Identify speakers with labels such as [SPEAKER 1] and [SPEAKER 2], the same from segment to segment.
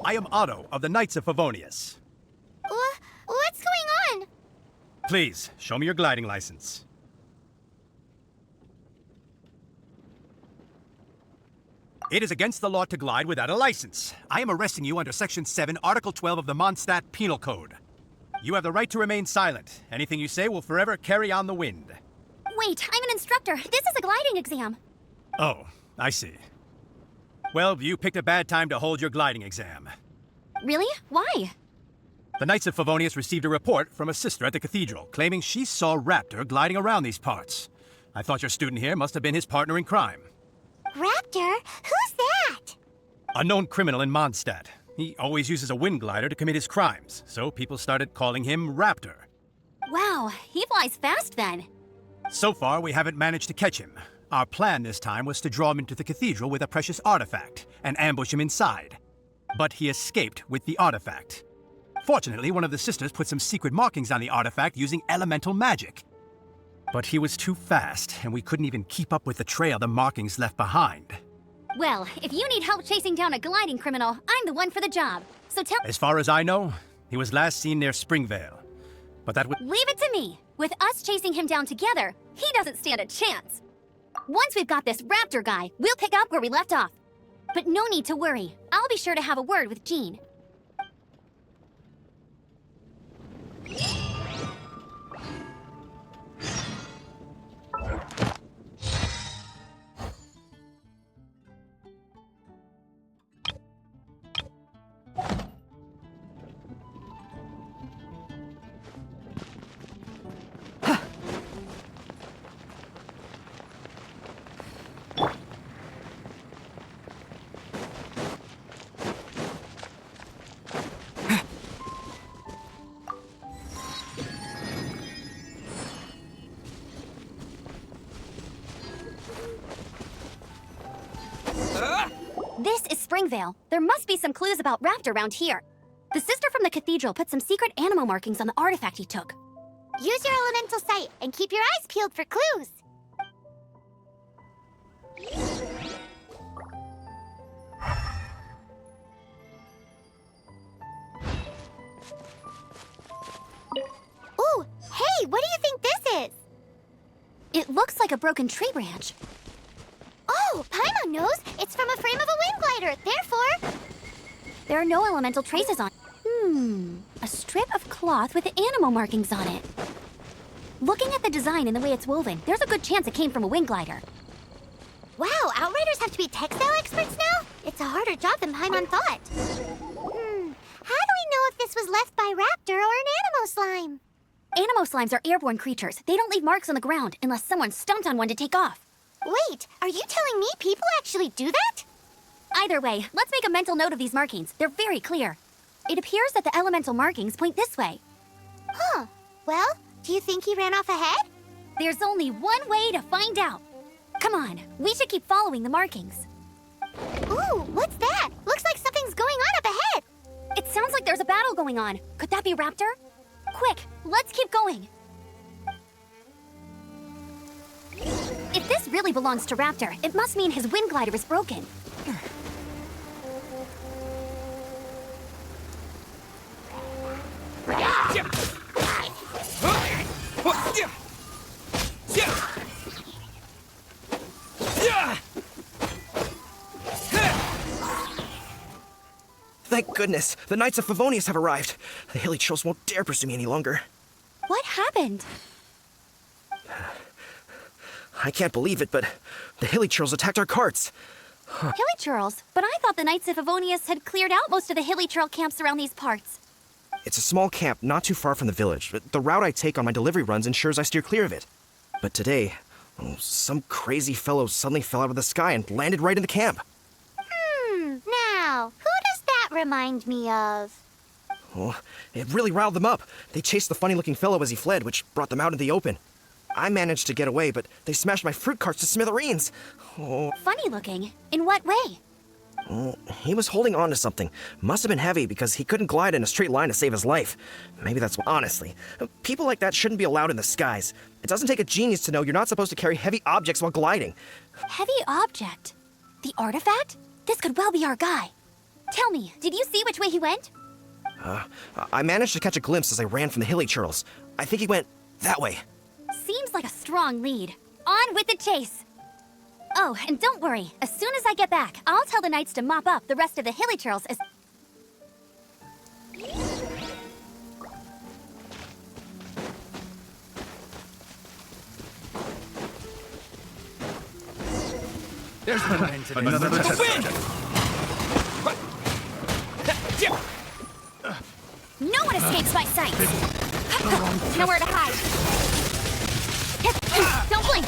[SPEAKER 1] I am Otto of the Knights of Favonius.
[SPEAKER 2] What's going on?
[SPEAKER 1] Please, show me your gliding license. It is against the law to glide without a license. I am arresting you under Section 7, Article 12 of the Mondstadt Penal Code. You have the right to remain silent. Anything you say will forever carry on the wind.
[SPEAKER 2] Wait, I'm an instructor. This is a gliding exam.
[SPEAKER 1] Oh, I see. Well, you picked a bad time to hold your gliding exam.
[SPEAKER 2] Really? Why?
[SPEAKER 1] The Knights of Favonius received a report from a sister at the cathedral claiming she saw Raptor gliding around these parts. I thought your student here must have been his partner in crime.
[SPEAKER 2] Raptor? Who's that?
[SPEAKER 1] A known criminal in Mondstadt. He always uses a wind glider to commit his crimes, so people started calling him Raptor.
[SPEAKER 2] Wow, he flies fast then.
[SPEAKER 1] So far, we haven't managed to catch him. Our plan this time was to draw him into the cathedral with a precious artifact and ambush him inside. But he escaped with the artifact. Fortunately, one of the sisters put some secret markings on the artifact using elemental magic. But he was too fast, and we couldn't even keep up with the trail the markings left behind.
[SPEAKER 2] Well, if you need help chasing down a gliding criminal, I'm the one for the job. So tell—
[SPEAKER 1] As far as I know, he was last seen near Springvale. But that would—
[SPEAKER 2] Leave it to me. With us chasing him down together, he doesn't stand a chance. Once we've got this Raptor guy, we'll pick up where we left off. But no need to worry. I'll be sure to have a word with Jean. This is Springvale. There must be some clues about Raptor around here. The sister from the cathedral put some secret animal markings on the artifact he took. Use your elemental sight and keep your eyes peeled for clues. Ooh, hey, what do you think this is? It looks like a broken tree branch. Oh, Paimon knows. It's from a frame of a wind glider. Therefore, there are no elemental traces on it. A strip of cloth with animal markings on it. Looking at the design and the way it's woven, there's a good chance it came from a wind glider. Wow, Outriders have to be textile experts now? It's a harder job than Paimon thought. How do we know if this was left by Raptor or an animal slime? Animal slimes are airborne creatures. They don't leave marks on the ground unless someone stomped on one to take off. Wait, are you telling me people actually do that? Either way, let's make a mental note of these markings. They're very clear. It appears that the elemental markings point this way. Huh. Well, do you think he ran off ahead? There's only one way to find out. Come on, we should keep following the markings. Ooh, what's that? Looks like something's going on up ahead. It sounds like there's a battle going on. Could that be Raptor? Quick, let's keep going. If this really belongs to Raptor, it must mean his wind glider is broken.
[SPEAKER 3] Thank goodness, the Knights of Favonius have arrived. The hilly trolls won't dare pursue me any longer.
[SPEAKER 2] What happened?
[SPEAKER 3] I can't believe it, but the hilly trolls attacked our carts.
[SPEAKER 2] Hilly churls? But I thought the Knights of Favonius had cleared out most of the hilly churl camps around these parts.
[SPEAKER 3] It's a small camp not too far from the village, but the route I take on my delivery runs ensures I steer clear of it. But today, some crazy fellow suddenly fell out of the sky and landed right in the camp.
[SPEAKER 2] Now, who does that remind me of?
[SPEAKER 3] Oh, it really riled them up. They chased the funny-looking fellow as he fled, which brought them out in the open. I managed to get away, but they smashed my fruit carts to smithereens. Oh.
[SPEAKER 2] Funny looking? In what way?
[SPEAKER 3] He was holding on to something. Must have been heavy because he couldn't glide in a straight line to save his life. Maybe that's why. Honestly, people like that shouldn't be allowed in the skies. It doesn't take a genius to know you're not supposed to carry heavy objects while gliding.
[SPEAKER 2] Heavy object? The artifact? This could well be our guy. Tell me, did you see which way he went?
[SPEAKER 3] I managed to catch a glimpse as I ran from the hilly turtles. I think he went that way.
[SPEAKER 2] Seems like a strong lead. On with the chase! Oh, and don't worry. As soon as I get back, I'll tell the knights to mop up the rest of the hilly turtles as...
[SPEAKER 1] There's another win!
[SPEAKER 2] No one escapes my sight! Nowhere to hide! Don't blink!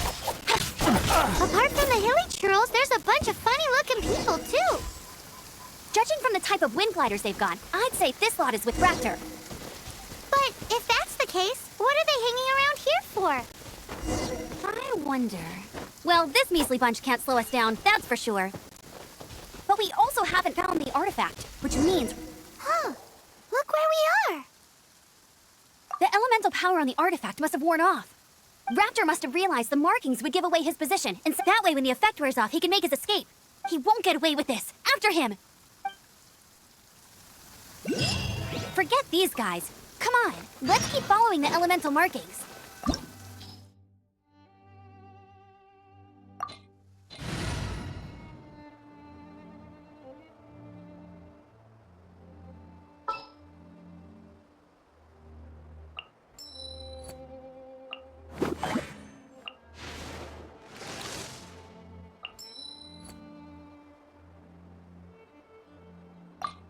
[SPEAKER 2] Apart from the hilly churls, there's a bunch of funny-looking people, too! Judging from the type of wind gliders they've got, I'd say this lot is with Raptor. But if that's the case, what are they hanging around here for? I wonder... Well, this measly bunch can't slow us down, that's for sure. But we also haven't found the artifact, which means... Huh! Look where we are! The elemental power on the artifact must have worn off. Raptor must have realized the markings would give away his position, and so that way when the effect wears off, he can make his escape. He won't get away with this. After him! Forget these guys. Come on, let's keep following the elemental markings.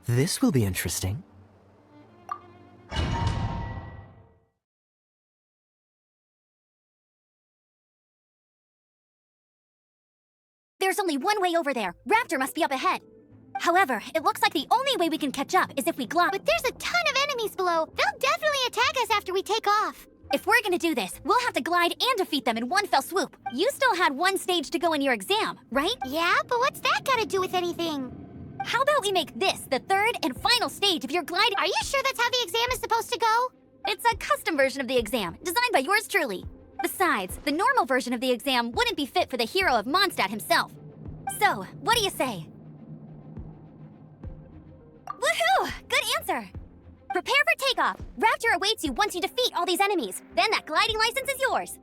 [SPEAKER 4] This will be interesting.
[SPEAKER 2] There's only one way over there. Raptor must be up ahead. However, it looks like the only way we can catch up is if we glide. But there's a ton of enemies below. They'll definitely attack us after we take off. If we're gonna do this, we'll have to glide and defeat them in one fell swoop. You still had one stage to go in your exam, right? Yeah, but what's that gotta do with anything? How about we make this the third and final stage of your glide? Are you sure that's how the exam is supposed to go? It's a custom version of the exam, designed by yours truly. Besides, the normal version of the exam wouldn't be fit for the hero of Mondstadt himself. So, what do you say? Woohoo! Good answer! Prepare for takeoff. Raptor awaits you once you defeat all these enemies. Then that gliding license is yours.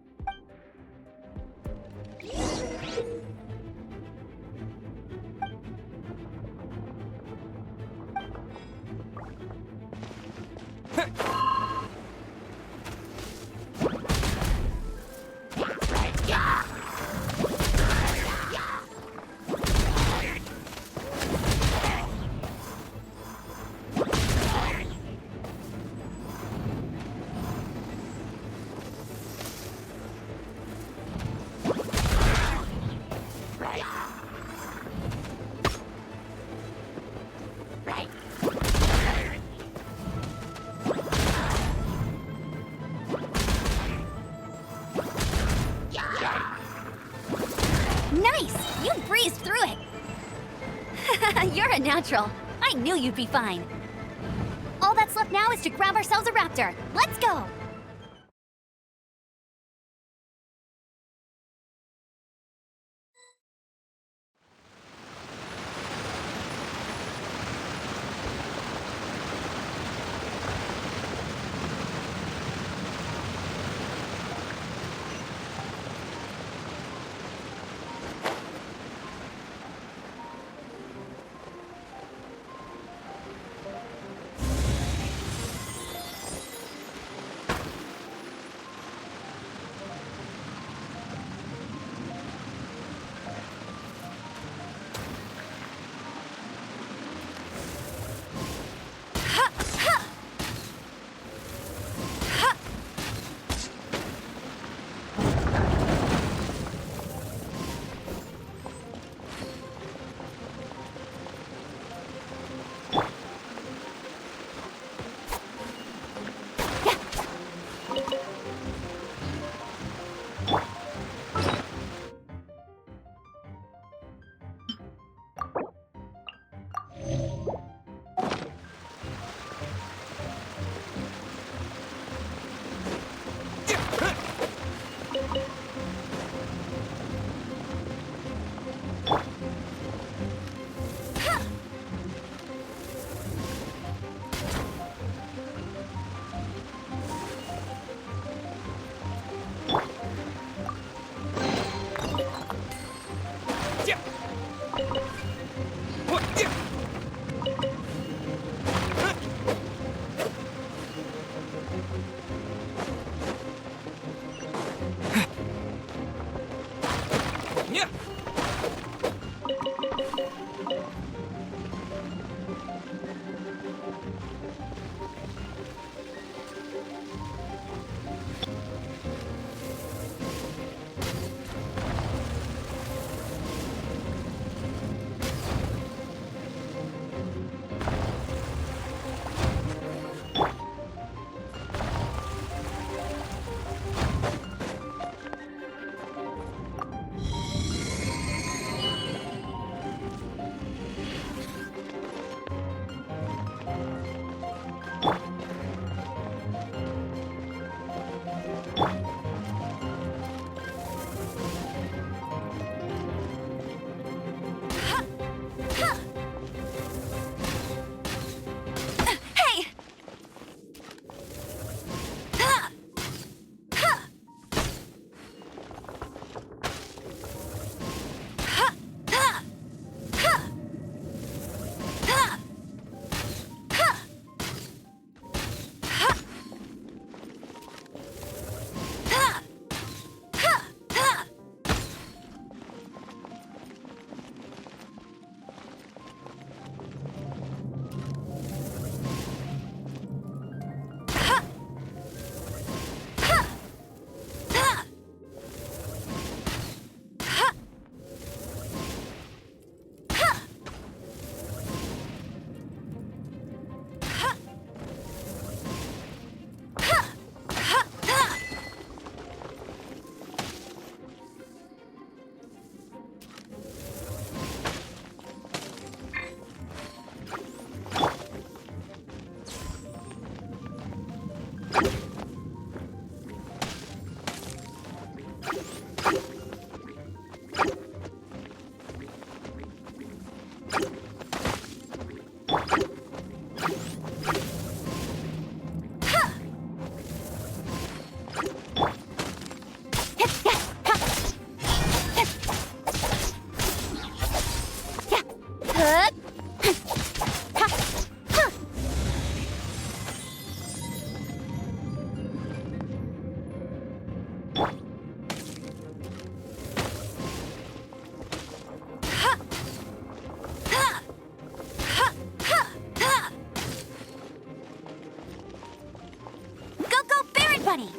[SPEAKER 2] Nice! You breezed through it! You're a natural. I knew you'd be fine. All that's left now is to grab ourselves a raptor. Let's go! Bunny!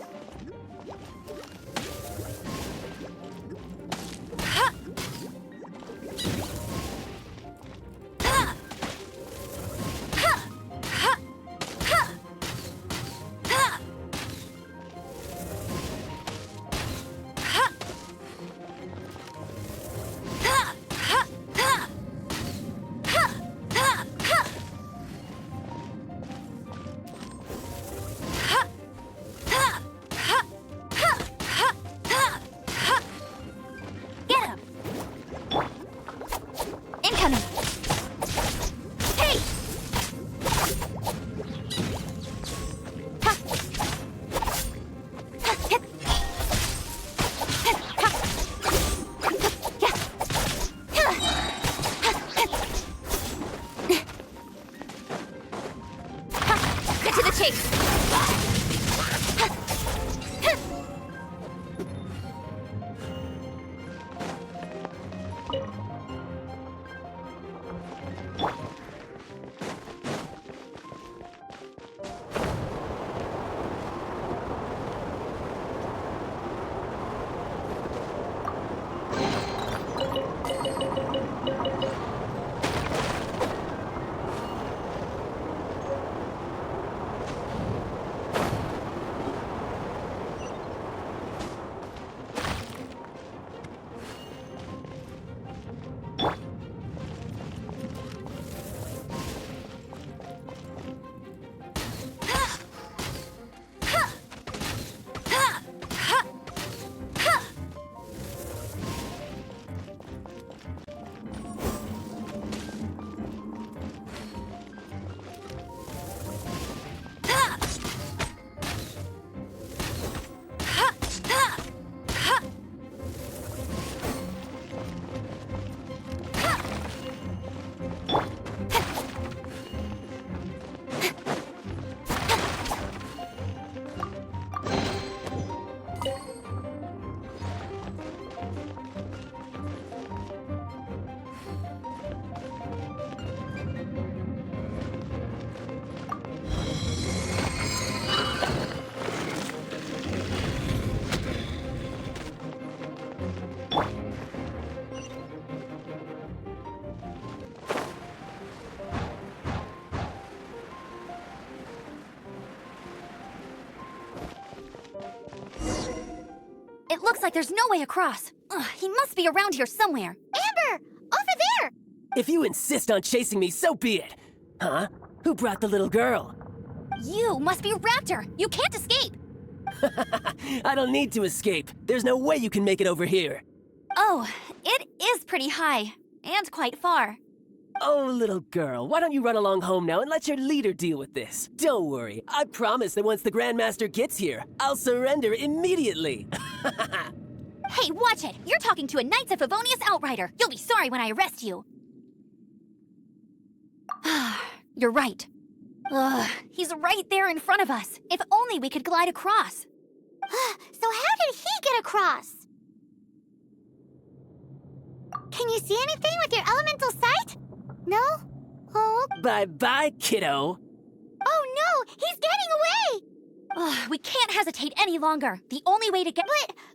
[SPEAKER 2] It looks like there's no way across. Ugh, he must be around here somewhere. Amber! Over there!
[SPEAKER 4] If you insist on chasing me, so be it. Huh? Who brought the little girl?
[SPEAKER 2] You must be Raptor! You can't escape!
[SPEAKER 4] I don't need to escape. There's no way you can make it over here.
[SPEAKER 2] Oh, it is pretty high. And quite far.
[SPEAKER 4] Oh, little girl, why don't you run along home now and let your leader deal with this? Don't worry, I promise that once the Grandmaster gets here, I'll surrender immediately.
[SPEAKER 2] Hey, watch it! You're talking to a Knights of Favonius outrider. You'll be sorry when I arrest you. You're right. Ugh, he's right there in front of us. If only we could glide across. So how did he get across? Can you see anything with your elemental sight? No? Oh.
[SPEAKER 4] Bye-bye, kiddo.
[SPEAKER 2] Oh no! He's getting away! Ugh, we can't hesitate any longer. The only way to get—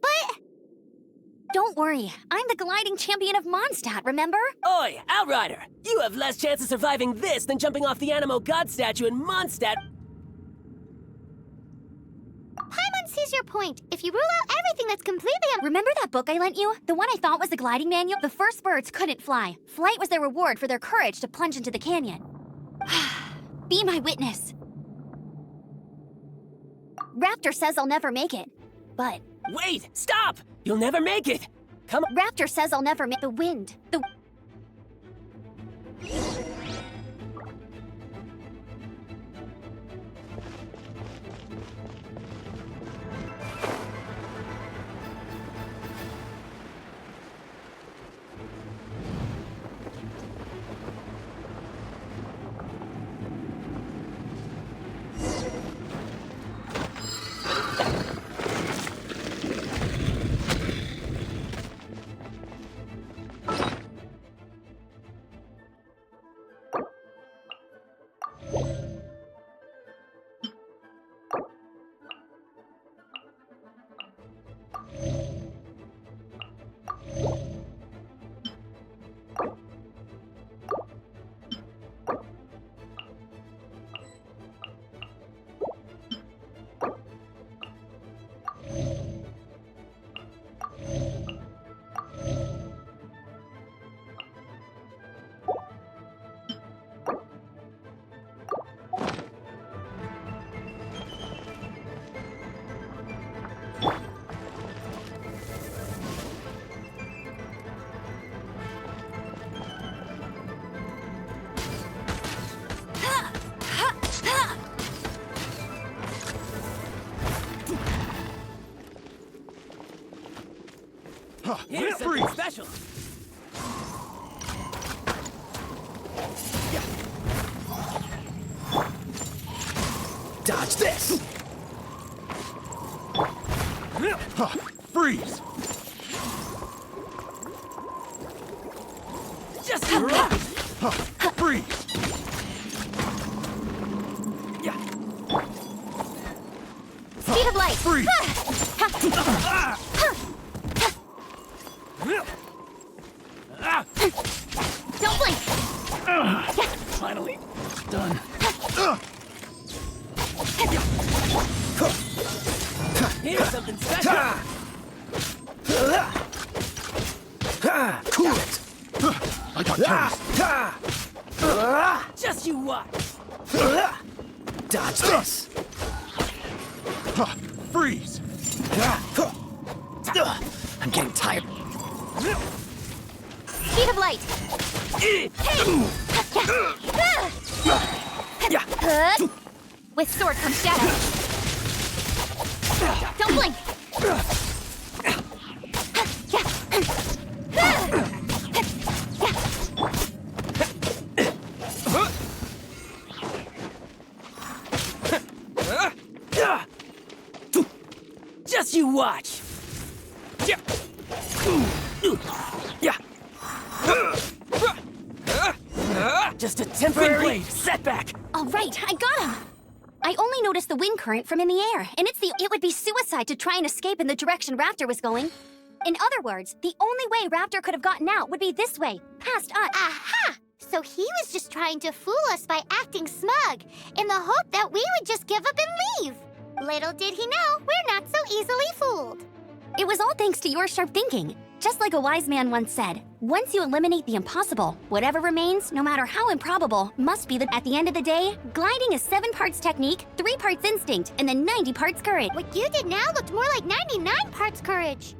[SPEAKER 2] But... Don't worry. I'm the gliding champion of Mondstadt, remember?
[SPEAKER 4] Oi, Outrider! You have less chance of surviving this than jumping off the Animo God statue in Mondstadt.
[SPEAKER 2] Paimon sees your point. If you rule out everything that's completely Remember that book I lent you? The one I thought was the gliding manual? The first birds couldn't fly. Flight was their reward for their courage to plunge into the canyon. Be my witness. Raptor says I'll never make it. But
[SPEAKER 4] Wait! Stop! You'll never make it! Come on.
[SPEAKER 2] Raptor says I'll never make the wind.
[SPEAKER 4] Here's something special.
[SPEAKER 3] Dodge this!
[SPEAKER 1] Freeze!
[SPEAKER 4] Just right!
[SPEAKER 1] Freeze!
[SPEAKER 4] Yeah.
[SPEAKER 2] Speed of light!
[SPEAKER 1] Freeze!
[SPEAKER 2] Don't blink!
[SPEAKER 4] Finally done. Here's something special.
[SPEAKER 3] Cool it!
[SPEAKER 1] I got taste.
[SPEAKER 4] Just you watch.
[SPEAKER 3] Dodge this!
[SPEAKER 1] Freeze!
[SPEAKER 3] I'm getting tired.
[SPEAKER 2] Speed of light! With sword comes shadow. Don't blink!
[SPEAKER 4] Just you watch. Yeah. Just a temporary setback.
[SPEAKER 2] All right, I got him! I only noticed the wind current from in the air, and it would be suicide to try and escape in the direction Raptor was going. In other words, the only way Raptor could have gotten out would be this way, past us. Aha! So he was just trying to fool us by acting smug, in the hope that we would just give up and leave. Little did he know, we're not so easily fooled. It was all thanks to your sharp thinking. Just like a wise man once said, once you eliminate the impossible, whatever remains, no matter how improbable, must be at the end of the day, gliding is 7 parts technique, 3 parts instinct, and then 90 parts courage. What you did now looked more like 99 parts courage.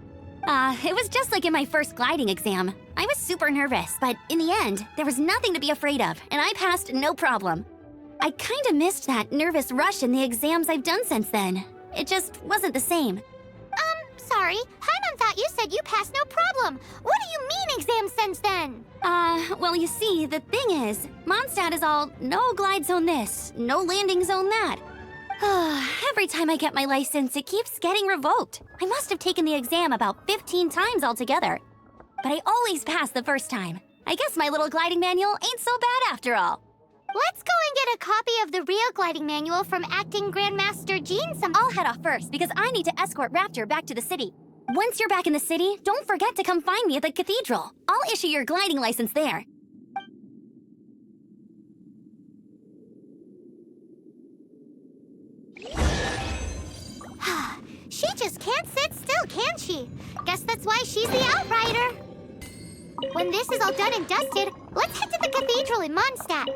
[SPEAKER 2] It was just like in my first gliding exam. I was super nervous, but in the end, there was nothing to be afraid of, and I passed no problem. I kinda missed that nervous rush in the exams I've done since then. It just wasn't the same. Sorry. Paimon thought you said you passed no problem. What do you mean exam since then? Well, you see, the thing is, Mondstadt is all no glide zone this, no landing zone that. Every time I get my license, it keeps getting revoked. I must have taken the exam about 15 times altogether. But I always pass the first time. I guess my little gliding manual ain't so bad after all. Let's go and get a copy of the real gliding manual from Acting Grandmaster Jean. I'll head off first because I need to escort Raptor back to the city. Once you're back in the city, don't forget to come find me at the cathedral. I'll issue your gliding license there. She just can't sit still, can she? Guess that's why she's the outrider. When this is all done and dusted, let's head to the cathedral in Mondstadt.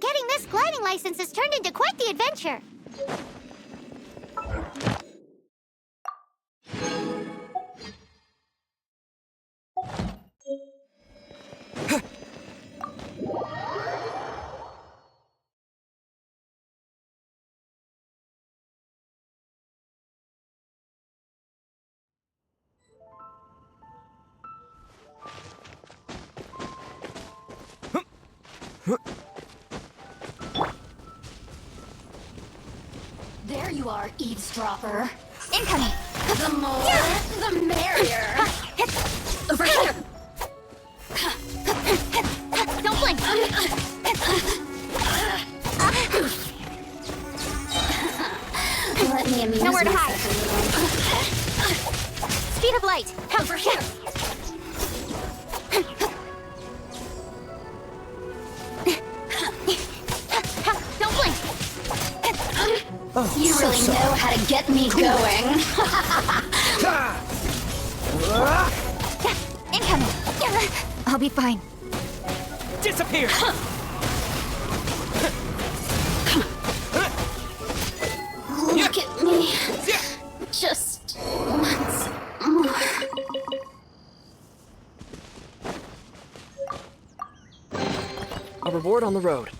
[SPEAKER 2] Getting this gliding license has turned into quite the adventure.
[SPEAKER 5] There you are, eavesdropper.
[SPEAKER 2] Incoming!
[SPEAKER 5] The more, the merrier.
[SPEAKER 2] Over here! Don't blink!
[SPEAKER 5] Let me amuse
[SPEAKER 2] Nowhere to hide.
[SPEAKER 5] myself
[SPEAKER 2] Speed of light!
[SPEAKER 5] over here.
[SPEAKER 2] Don't blink!
[SPEAKER 5] You really know how to get me going.
[SPEAKER 2] Incoming! I'll be fine.
[SPEAKER 4] Disappear!
[SPEAKER 5] Look at me. Just once more.
[SPEAKER 3] A reward on the road.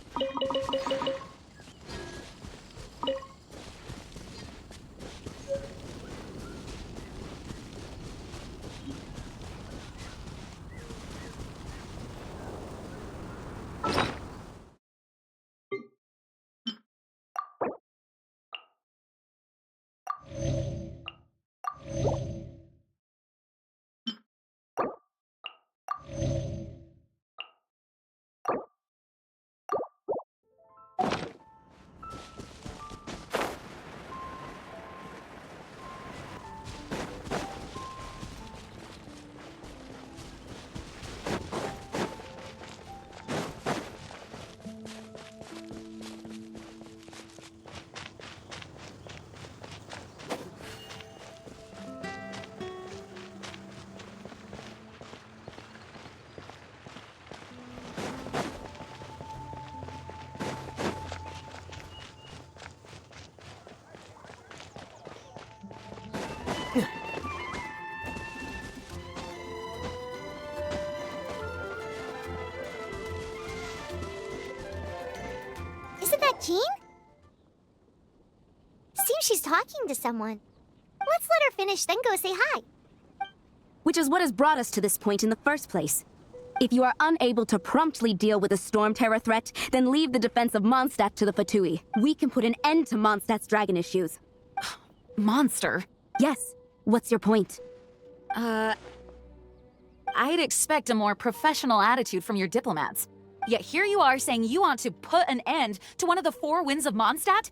[SPEAKER 2] Isn't that Jean? Seems she's talking to someone. Let's let her finish, then go say hi.
[SPEAKER 6] Which is what has brought us to this point in the first place. If you are unable to promptly deal with a storm terror threat, then leave the defense of Mondstadt to the Fatui. We can put an end to Mondstadt's dragon issues.
[SPEAKER 7] Monster?
[SPEAKER 6] Yes. What's your point?
[SPEAKER 7] I'd expect a more professional attitude from your diplomats. Yet here you are saying you want to put an end to one of the four winds of Mondstadt?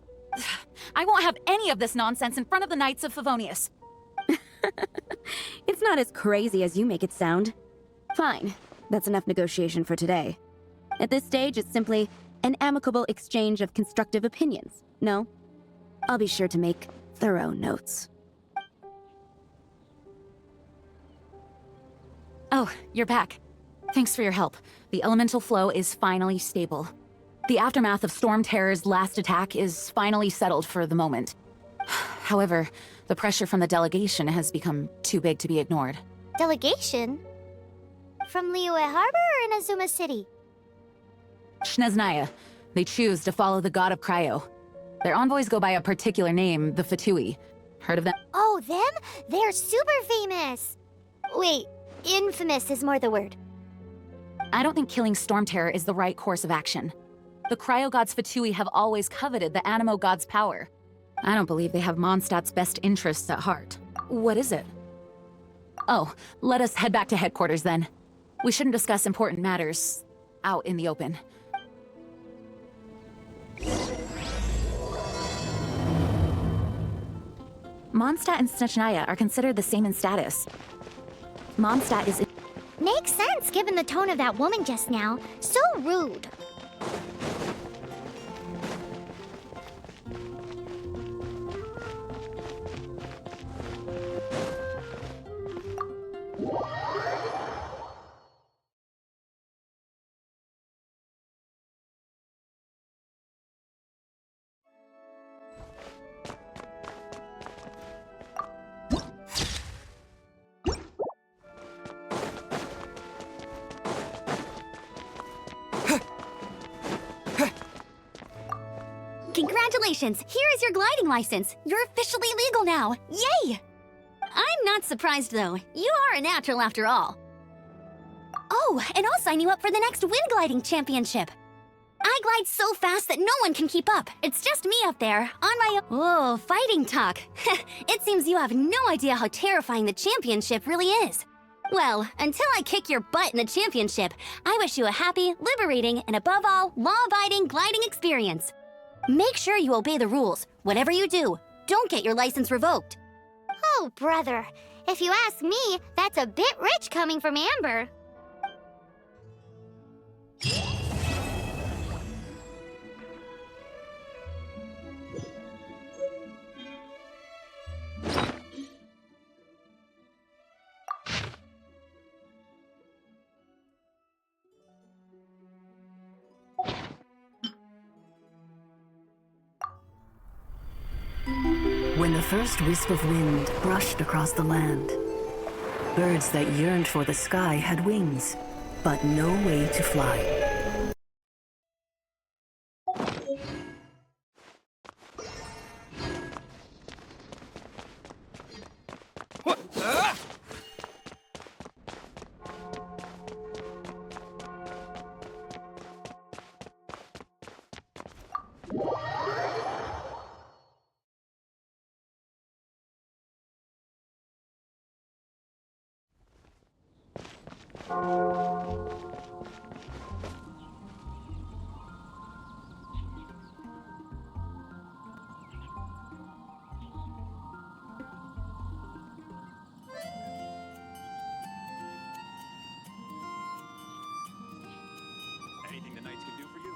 [SPEAKER 7] I won't have any of this nonsense in front of the Knights of Favonius.
[SPEAKER 6] It's not as crazy as you make it sound. Fine. That's enough negotiation for today. At this stage, it's simply an amicable exchange of constructive opinions. No? I'll be sure to make thorough notes.
[SPEAKER 7] Oh, you're back. Thanks for your help. The elemental flow is finally stable. The aftermath of Storm Terror's last attack is finally settled for the moment. However, the pressure from the delegation has become too big to be ignored.
[SPEAKER 2] Delegation? From Liyue Harbor or Inazuma City?
[SPEAKER 7] Shneznaya. They choose to follow the god of Cryo. Their envoys go by a particular name, the Fatui. Heard of them?
[SPEAKER 2] Oh, them? They're super famous! Wait, infamous is more the word.
[SPEAKER 7] I don't think killing Storm Terror is the right course of action. The Cryo gods Fatui have always coveted the Animo god's power. I don't believe they have Mondstadt's best interests at heart. What is it? Oh, let us head back to headquarters then. We shouldn't discuss important matters out in the open. Mondstadt and Snechnaya are considered the same in status. Mondstadt is...
[SPEAKER 2] Makes sense given the tone of that woman just now. So rude.
[SPEAKER 8] Congratulations! Here is your gliding license. You're officially legal now. Yay! I'm not surprised, though. You are a natural after all. Oh, and I'll sign you up for the next wind gliding championship. I glide so fast that no one can keep up. It's just me up there, on my own. Oh, fighting talk. It seems you have no idea how terrifying the championship really is. Well, until I kick your butt in the championship, I wish you a happy, liberating, and above all, law-abiding gliding experience. Make sure you obey the rules. Whatever you do, don't get your license revoked.
[SPEAKER 2] Oh, brother. If you ask me, that's a bit rich coming from Amber.
[SPEAKER 9] When the first wisp of wind brushed across the land, birds that yearned for the sky had wings, but no way to fly.
[SPEAKER 1] Anything the knights can do for you?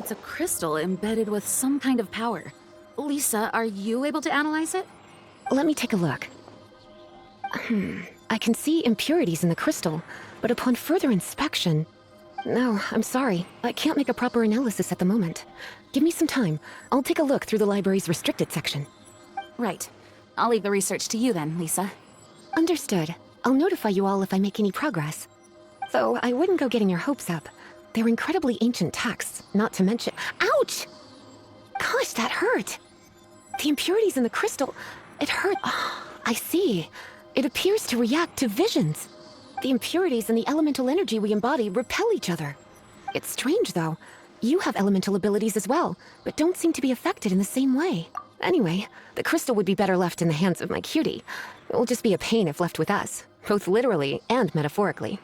[SPEAKER 7] It's a crystal embedded with some kind of power. Lisa, are you able to analyze it?
[SPEAKER 10] Let me take a look. I can see impurities in the crystal, but upon further inspection... No, I'm sorry. I can't make a proper analysis at the moment. Give me some time. I'll take a look through the library's restricted section.
[SPEAKER 7] Right. I'll leave the research to you then, Lisa.
[SPEAKER 10] Understood. I'll notify you all if I make any progress. Though I wouldn't go getting your hopes up. They're incredibly ancient texts, not to mention... Ouch! Gosh, that hurt! The impurities in the crystal... It hurt... Oh, I see. It appears to react to visions. The impurities and the elemental energy we embody repel each other. It's strange, though. You have elemental abilities as well, but don't seem to be affected in the same way. Anyway, the crystal would be better left in the hands of my cutie. It will just be a pain if left with us, both literally and metaphorically.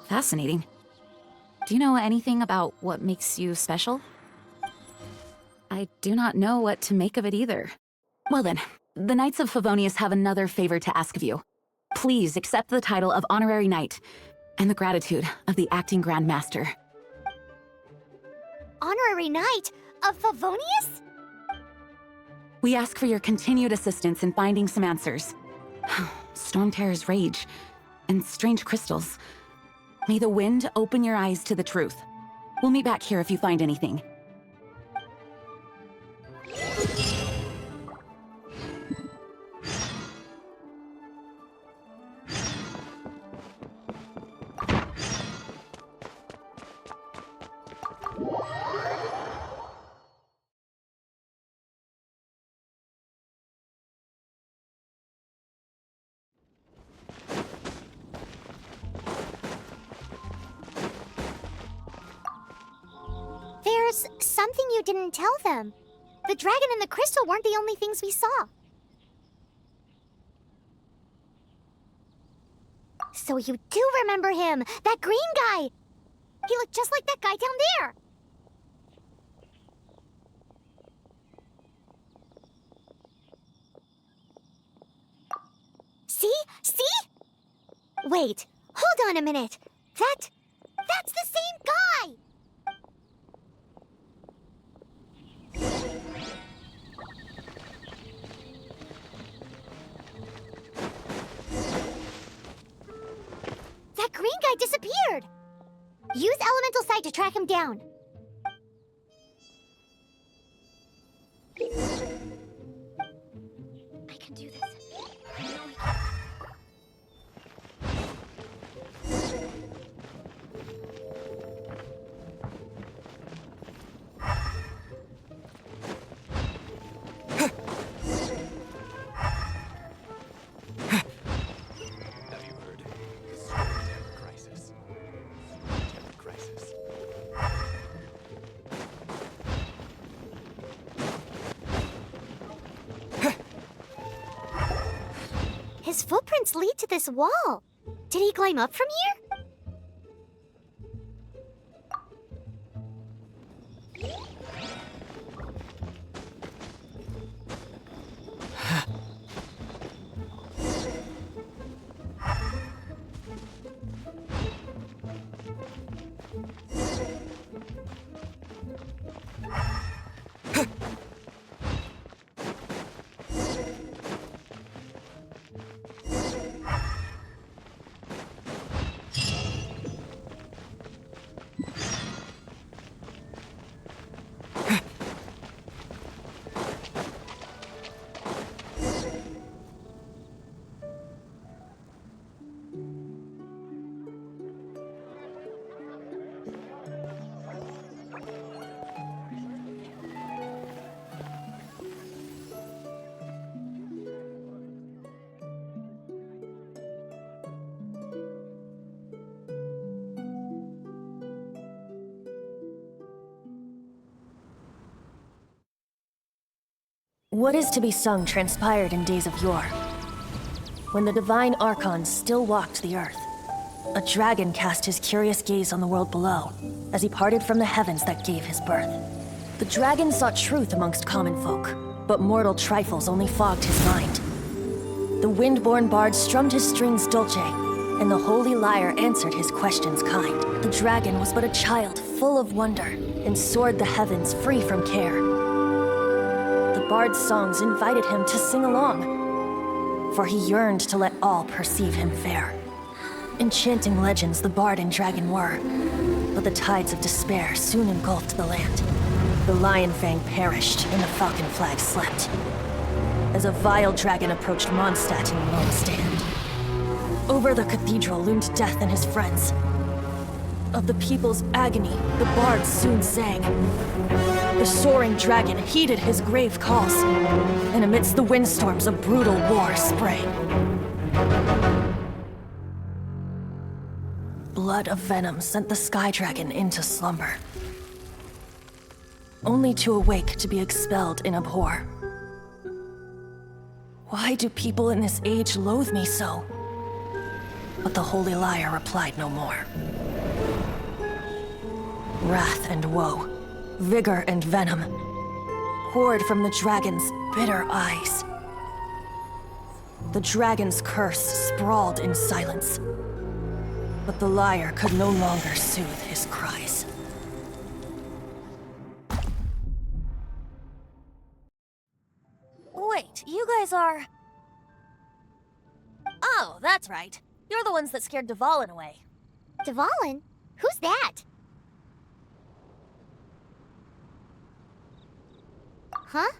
[SPEAKER 7] Fascinating. Do you know anything about what makes you special? I do not know what to make of it either. Well then, The Knights of Favonius have another favor to ask of you. Please accept the title of Honorary Knight and the gratitude of the Acting Grand Master.
[SPEAKER 2] Honorary Knight of Favonius?
[SPEAKER 7] We ask for your continued assistance in finding some answers. Stormterror's rage and strange crystals. May the wind open your eyes to the truth. We'll meet back here if you find anything.
[SPEAKER 2] There's something you didn't tell them. The dragon and the crystal weren't the only things we saw. So you do remember him, that green guy! He looked just like that guy down there! See? See? Wait, hold on a minute. That's the same guy! That green guy disappeared! Use Elemental Sight to track him down. I can do this. I know I can. His footprints lead to this wall. Did he climb up from here?
[SPEAKER 11] What is to be sung transpired in days of yore, when the divine archons still walked the earth. A dragon cast his curious gaze on the world below, as he parted from the heavens that gave his birth. The dragon sought truth amongst common folk, but mortal trifles only fogged his mind. The wind-born bard strummed his strings dulce, and the holy lyre answered his questions kind. The dragon was but a child full of wonder, and soared the heavens free from care. The bard's songs invited him to sing along, for he yearned to let all perceive him fair. Enchanting legends the bard and dragon were, but the tides of despair soon engulfed the land. The lion fang perished, and the falcon flag slept, as a vile dragon approached Mondstadt in lone stand. Over the cathedral loomed death and his friends. Of the people's agony, the bard soon sang. The soaring dragon heeded his grave calls, and amidst the windstorms a brutal war sprang. Blood of venom sent the sky dragon into slumber, only to awake to be expelled in abhor. Why do people in this age loathe me so? But the holy lyre replied no more. Wrath and woe, vigor and venom, poured from the dragon's bitter eyes. The dragon's curse sprawled in silence. But the liar could no longer soothe his cries. Wait, you guys are... Oh, that's right. You're the ones that scared Dvalin away.
[SPEAKER 2] Dvalin? Who's that? Huh?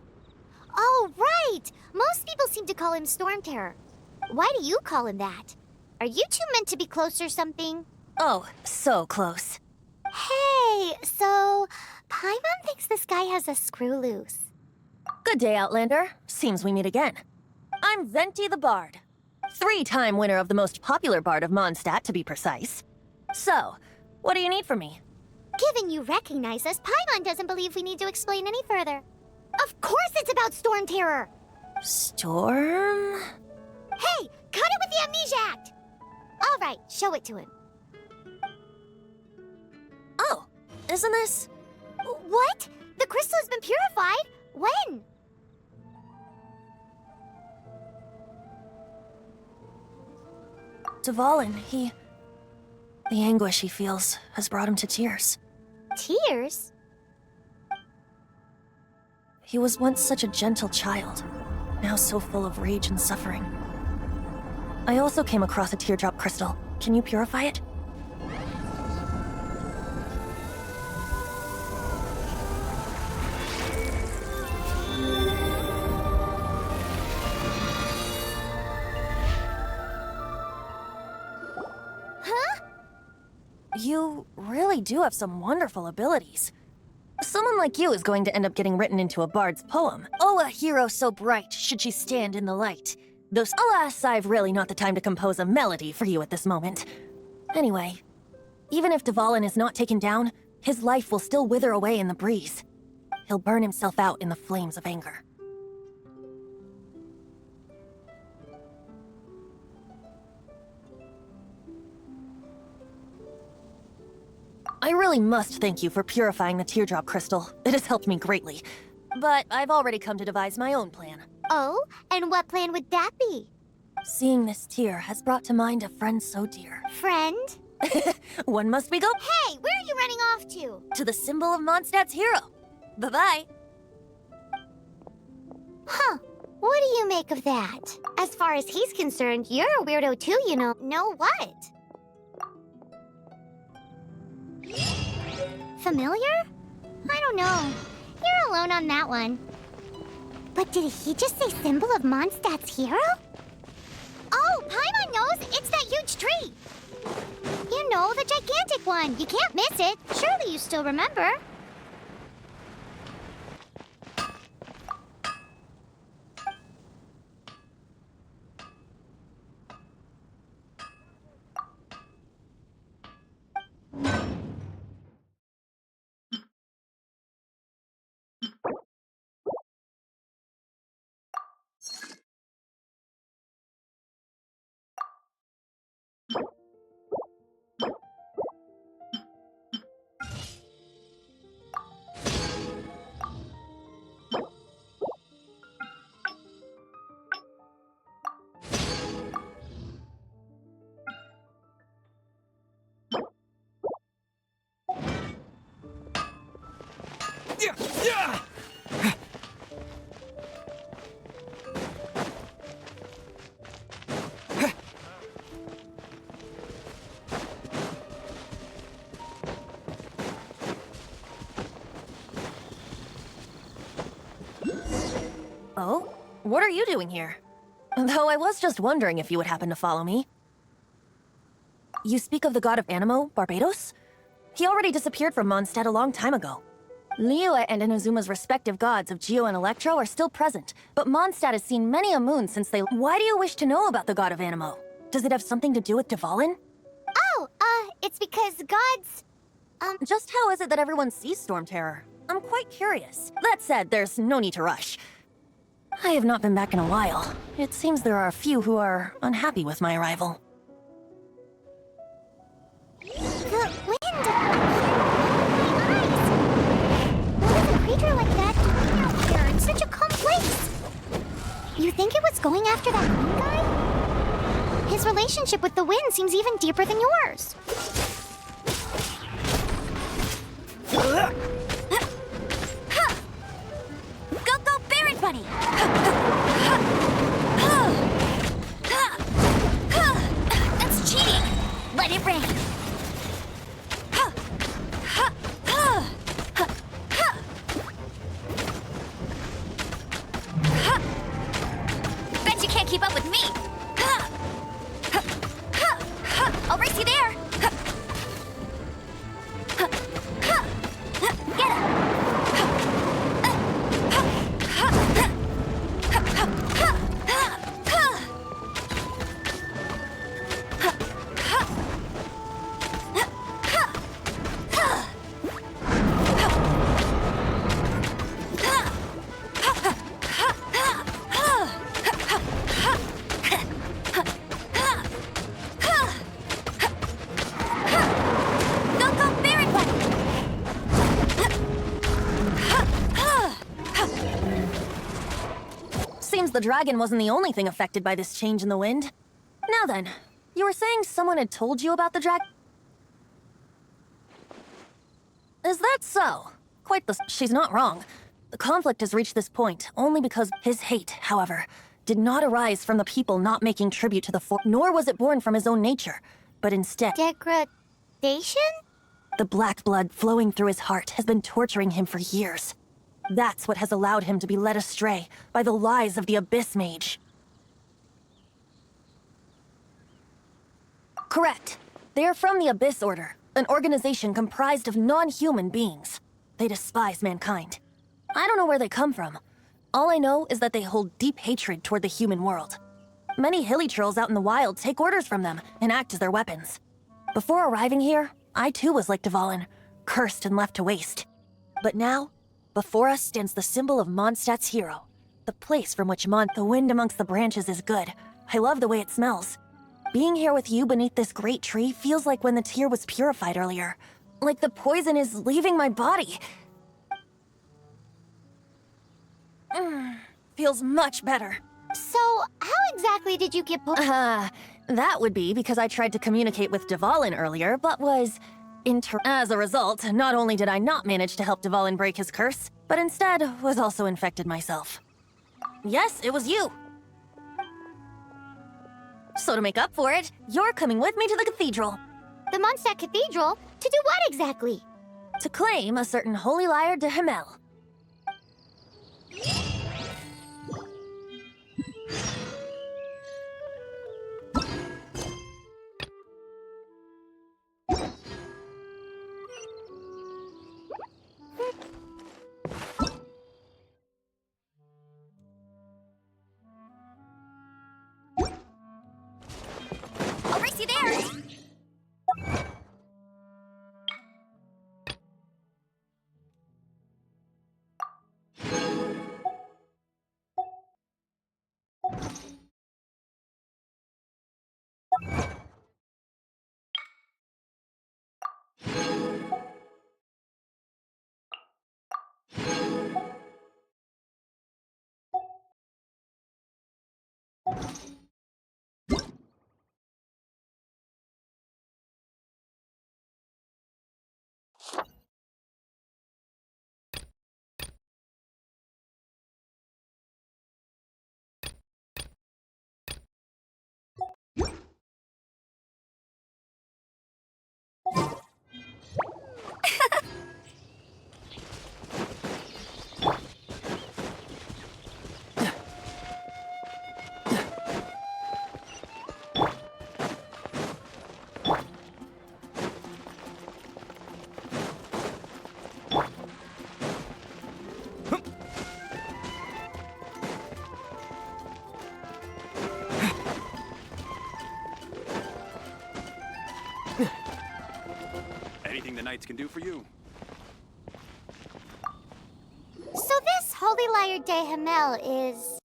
[SPEAKER 2] Oh, right! Most people seem to call him Storm Terror. Why do you call him that? Are you two meant to be close or something?
[SPEAKER 11] Oh, so close.
[SPEAKER 2] Hey, so... Paimon thinks this guy has a screw loose.
[SPEAKER 11] Good day, Outlander. Seems we meet again. I'm Venti the Bard. 3-time winner of the most popular bard of Mondstadt, to be precise. So, what do you need from me?
[SPEAKER 2] Given you recognize us, Paimon doesn't believe we need to explain any further. Of course it's about Storm Terror!
[SPEAKER 11] Storm?
[SPEAKER 2] Hey, cut it with the Amnesia Act! Alright, show it to him.
[SPEAKER 11] Oh, isn't this...
[SPEAKER 2] What? The crystal has been purified? When?
[SPEAKER 11] Dvalin, the anguish he feels has brought him to tears.
[SPEAKER 2] Tears?
[SPEAKER 11] He was once such a gentle child, now so full of rage and suffering. I also came across a teardrop crystal. Can you purify it? You really do have some wonderful abilities. Someone like you is going to end up getting written into a bard's poem. Oh, a hero so bright, should she stand in the light. Those, alas, I've really not the time to compose a melody for you at this moment. Anyway, even if Dvalin is not taken down, his life will still wither away in the breeze. He'll burn himself out in the flames of anger. I really must thank you for purifying the teardrop crystal. It has helped me greatly. But I've already come to devise my own plan.
[SPEAKER 2] Oh? And what plan would that be?
[SPEAKER 11] Seeing this tear has brought to mind a friend so dear.
[SPEAKER 2] Friend?
[SPEAKER 11] One must we go?
[SPEAKER 2] Hey, where are you running off to?
[SPEAKER 11] To the symbol of Mondstadt's hero. Bye-bye.
[SPEAKER 2] Huh. What do you make of that? As far as he's concerned, you're a weirdo too, you know. Know what? Familiar? I don't know. You're alone on that one. But did he just say symbol of Mondstadt's hero? Oh, Paimon knows! It's that huge tree! You know, the gigantic one. You can't miss it. Surely you still remember.
[SPEAKER 11] Oh? What are you doing here? Though I was just wondering if you would happen to follow me. You speak of the god of Anemo, Barbados? He already disappeared from Mondstadt a long time ago. Liyue and Inazuma's respective gods of Geo and Electro are still present, but Mondstadt has seen many a moon since they... Why do you wish to know about the god of Anemo? Does it have something to do with Dvalin?
[SPEAKER 2] Oh, it's because gods...
[SPEAKER 11] Just how is it that everyone sees Storm Terror? I'm quite curious. That said, there's no need to rush. I have not been back in a while. It seems there are a few who are unhappy with my arrival.
[SPEAKER 2] The wind! My eyes! What is a creature like that doing out here in such a calm place? You think it was going after that green guy? His relationship with the wind seems even deeper than yours.
[SPEAKER 8] Go, go, Baron Bunny! That's cheating! Let it rain! Bet you can't keep up with me! I'll race you there! Get him! Go, go, Baron Bunny!
[SPEAKER 11] Seems the dragon wasn't the only thing affected by this change in the wind. Now then, you were saying someone had told you about the dragon? Is that so? Quite the... She's not wrong. The conflict has reached this point only because his hate, however, did not arise from the people not making tribute to the nor was it born from his own nature, but instead...
[SPEAKER 2] Degradation?
[SPEAKER 11] The black blood flowing through his heart has been torturing him for years. That's what has allowed him to be led astray by the lies of the Abyss Mage. Correct. They are from the Abyss Order, an organization comprised of non-human beings. They despise mankind. I don't know where they come from. All I know is that they hold deep hatred toward the human world. Many hilly trolls out in the wild take orders from them and act as their weapons. Before arriving here, I too was like Dvalin, cursed and left to waste. But now, before us stands the symbol of Mondstadt's hero, the place from which the wind amongst the branches is good. I love the way it smells. Being here with you beneath this great tree feels like when the tear was purified earlier. Like the poison is leaving my body. Feels much better.
[SPEAKER 2] So, how exactly did you get
[SPEAKER 11] That would be because I tried to communicate with Dvalin earlier, but was... As a result, not only did I not manage to help Dvalin break his curse, but instead was also infected myself. Yes, it was you. So to make up for it, you're coming with me to the cathedral.
[SPEAKER 2] The Mondstadt Cathedral? To do what exactly?
[SPEAKER 11] To claim a certain holy lyre de Himmel.
[SPEAKER 8] I'll race you there!
[SPEAKER 1] Anything the knights can do for you.
[SPEAKER 2] So this Holy Lyre de Himmel is...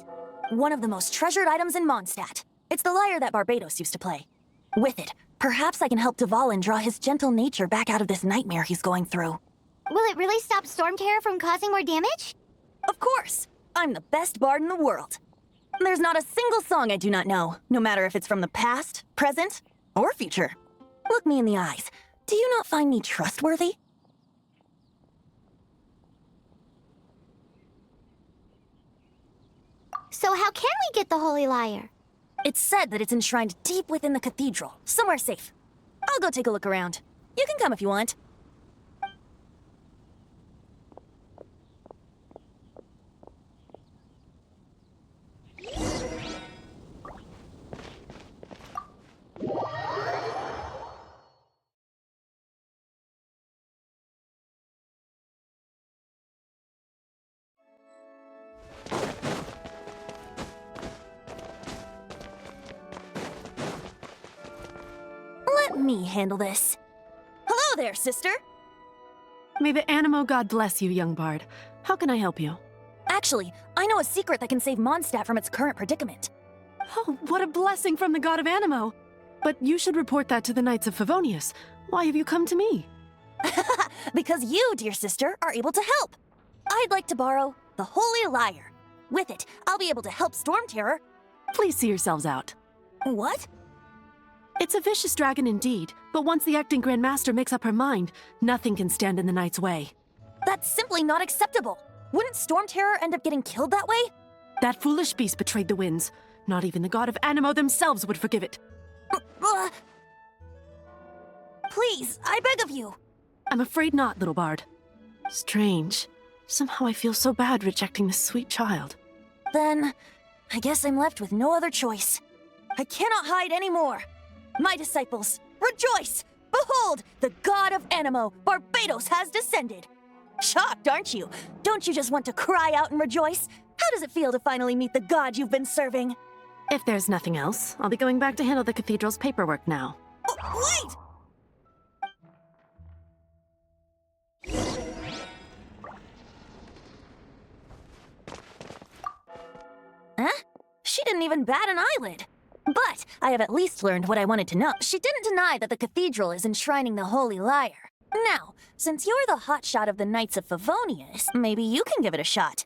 [SPEAKER 11] One of the most treasured items in Mondstadt. It's the lyre that Barbados used to play. With it, perhaps I can help Dvalin draw his gentle nature back out of this nightmare he's going through.
[SPEAKER 2] Will it really stop Storm Terror from causing more damage?
[SPEAKER 11] Of course! I'm the best bard in the world. There's not a single song I do not know, no matter if it's from the past, present, or future. Look me in the eyes. Do you not find me trustworthy?
[SPEAKER 2] So how can we get the Holy Lyre?
[SPEAKER 11] It's said that it's enshrined deep within the cathedral, somewhere safe. I'll go take a look around. You can come if you want. Let me handle this. Hello there, sister!
[SPEAKER 12] May the Animo God bless you, young bard. How can I help you?
[SPEAKER 11] Actually, I know a secret that can save Mondstadt from its current predicament.
[SPEAKER 12] Oh, what a blessing from the God of Animo! But you should report that to the Knights of Favonius. Why have you come to me?
[SPEAKER 11] Because you, dear sister, are able to help. I'd like to borrow the Holy Lyre. With it, I'll be able to help Stormterror.
[SPEAKER 12] Please see yourselves out.
[SPEAKER 11] What?
[SPEAKER 12] It's a vicious dragon indeed, but once the acting Grand Master makes up her mind, nothing can stand in the Knight's way.
[SPEAKER 11] That's simply not acceptable. Wouldn't Stormterror end up getting killed that way?
[SPEAKER 12] That foolish beast betrayed the winds. Not even the God of Animo themselves would forgive it.
[SPEAKER 11] Please, I beg of you.
[SPEAKER 12] I'm afraid not, little bard. Strange. Somehow I feel so bad rejecting this sweet child.
[SPEAKER 11] Then, I guess I'm left with no other choice. I cannot hide anymore. My disciples, rejoice! Behold, the God of Animo, Barbados, has descended. Shocked, aren't you? Don't you just want to cry out and rejoice? How does it feel to finally meet the God you've been serving?
[SPEAKER 12] If there's nothing else, I'll be going back to handle the cathedral's paperwork now.
[SPEAKER 11] Oh, wait! Huh? She didn't even bat an eyelid. But I have at least learned what I wanted to know. She didn't deny that the cathedral is enshrining the Holy Lyre. Now, since you're the hotshot of the Knights of Favonius, maybe you can give it a shot.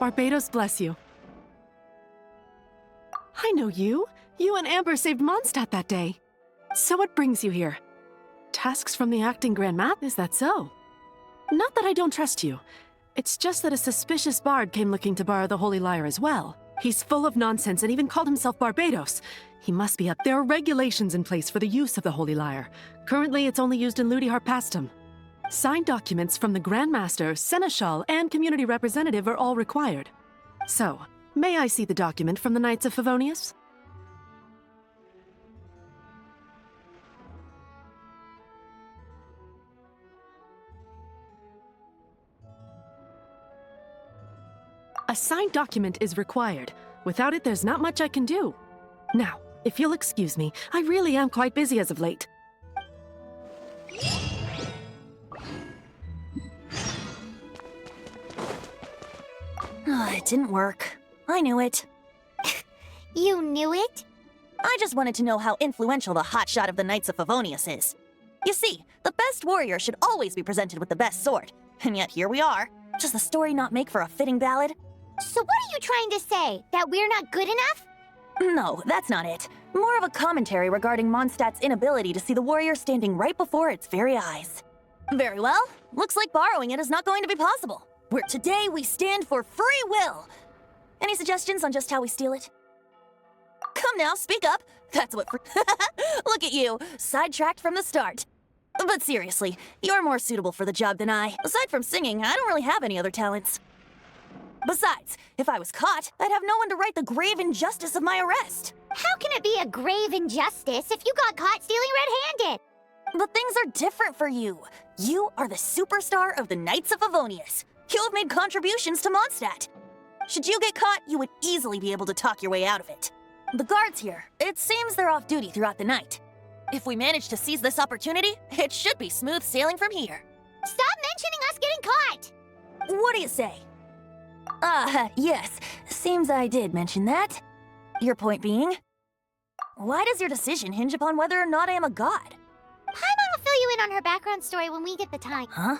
[SPEAKER 12] Barbados bless you. I know you. You and Amber saved Mondstadt that day. So what brings you here? Tasks from the acting Grand Master? Is that so? Not that I don't trust you. It's just that a suspicious bard came looking to borrow the Holy Lyre as well. He's full of nonsense and even called himself Barbados. He must be up. There are regulations in place for the use of the Holy Lyre. Currently, it's only used in Ludiharp Pastum. Signed documents from the Grand Master, Seneschal, and community representative are all required. So, may I see the document from the Knights of Favonius? A signed document is required. Without it, there's not much I can do. Now, if you'll excuse me, I really am quite busy as of late.
[SPEAKER 11] It didn't work. I knew it.
[SPEAKER 2] You knew it?
[SPEAKER 11] I just wanted to know how influential the hotshot of the Knights of Favonius is. You see, the best warrior should always be presented with the best sword. And yet here we are. Does the story not make for a fitting ballad?
[SPEAKER 2] So what are you trying to say? That we're not good enough?
[SPEAKER 11] No, that's not it. More of a commentary regarding Mondstadt's inability to see the warrior standing right before its very eyes. Very well. Looks like borrowing it is not going to be possible. Where today we stand for free will. Any suggestions on just how we steal it? Come now, speak up. That's what Look at you, sidetracked from the start. But seriously, you're more suitable for the job than I. Aside from singing, I don't really have any other talents. Besides, if I was caught, I'd have no one to right the grave injustice of my arrest.
[SPEAKER 2] How can it be a grave injustice if you got caught stealing red-handed?
[SPEAKER 11] But things are different for you. You are the superstar of the Knights of Favonius. You have made contributions to Mondstadt. Should you get caught, you would easily be able to talk your way out of it. The guards here, it seems they're off duty throughout the night. If we manage to seize this opportunity, it should be smooth sailing from here.
[SPEAKER 2] Stop mentioning us getting caught!
[SPEAKER 11] What do you say? Yes. Seems I did mention that. Your point being? Why does your decision hinge upon whether or not I am a god?
[SPEAKER 2] Paimon will fill you in on her background story when we get the time.
[SPEAKER 11] Huh?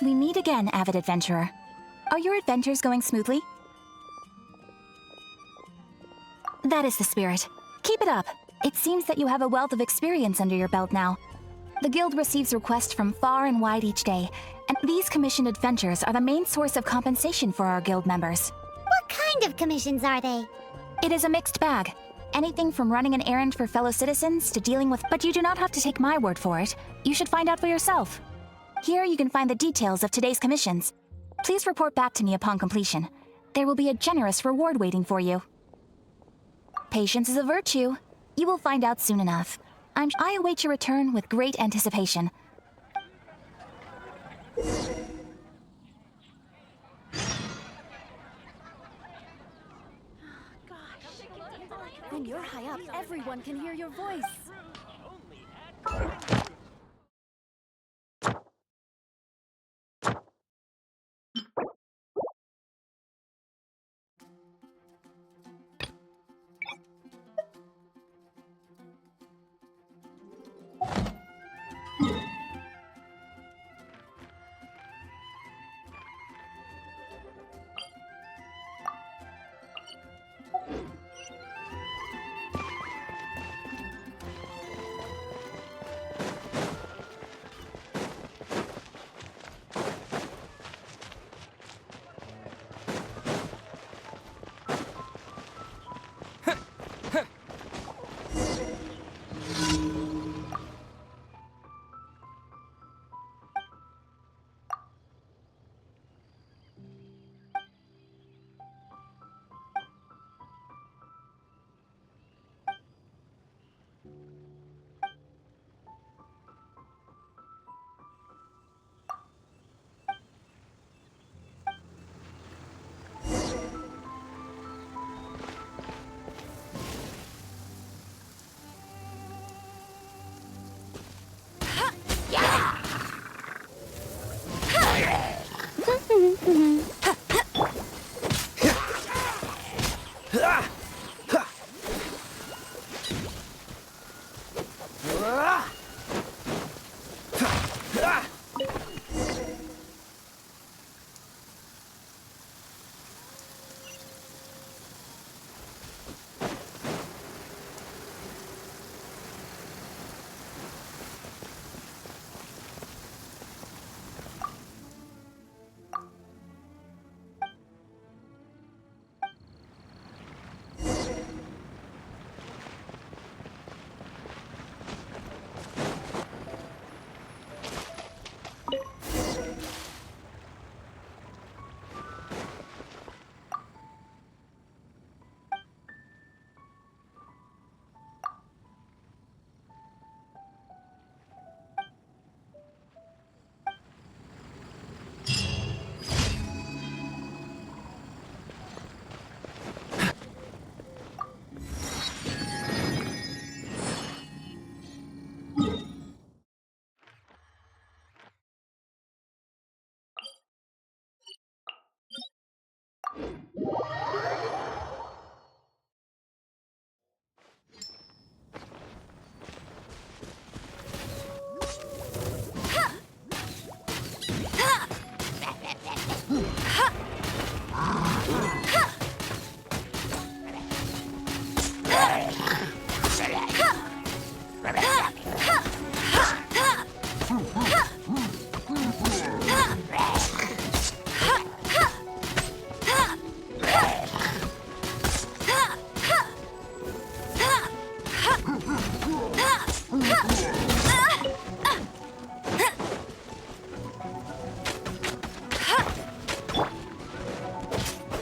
[SPEAKER 13] We meet again, avid adventurer. Are your adventures going smoothly? That is the spirit. Keep it up. It seems that you have a wealth of experience under your belt now. The guild receives requests from far and wide each day, and these commissioned adventures are the main source of compensation for our guild members.
[SPEAKER 2] What kind of commissions are they?
[SPEAKER 13] It is a mixed bag. Anything from running an errand for fellow citizens to dealing with... But you do not have to take my word for it. You should find out for yourself. Here you can find the details of today's commissions. Please report back to me upon completion. There will be a generous reward waiting for you. Patience is a virtue. You will find out soon enough. I await your return with great anticipation.
[SPEAKER 6] When you're high up, everyone can hear your voice.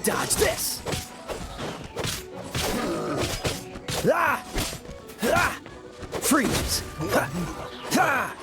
[SPEAKER 3] Dodge this! Ah! Ah! Freeze! Ha! Ha!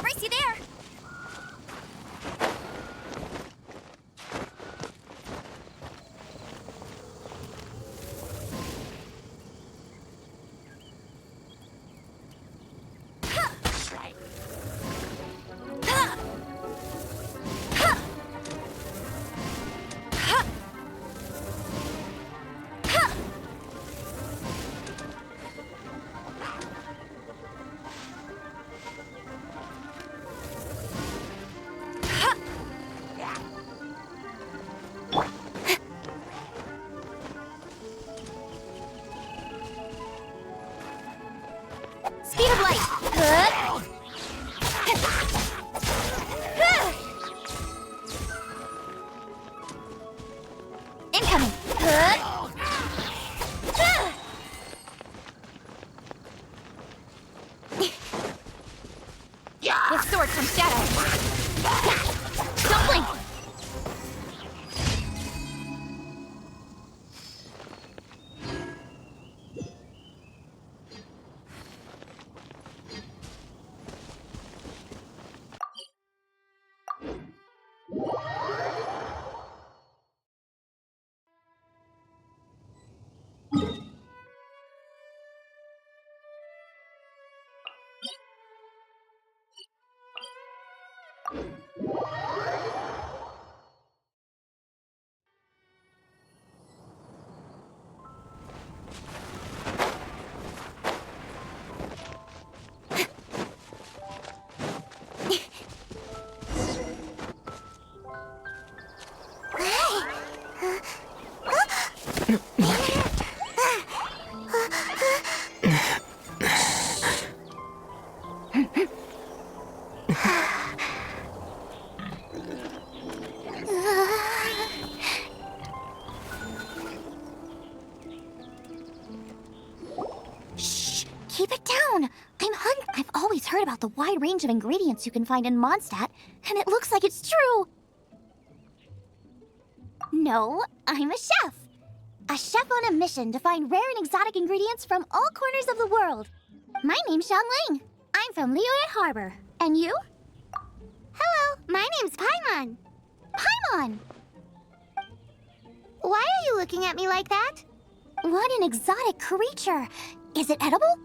[SPEAKER 2] Brace you there! Speed of light! Incoming! With sword comes shadow! Don't blink! Keep it down! I'm hungry. I've always heard about the wide range of ingredients you can find in Mondstadt, and it looks like it's true! No, I'm a chef! A chef on a mission to find rare and exotic ingredients from all corners of the world. My name's Xiangling. I'm from Liyue Harbor. And you? Hello, my name's Paimon. Paimon! Why are you looking at me like that? What an exotic creature! Is it edible?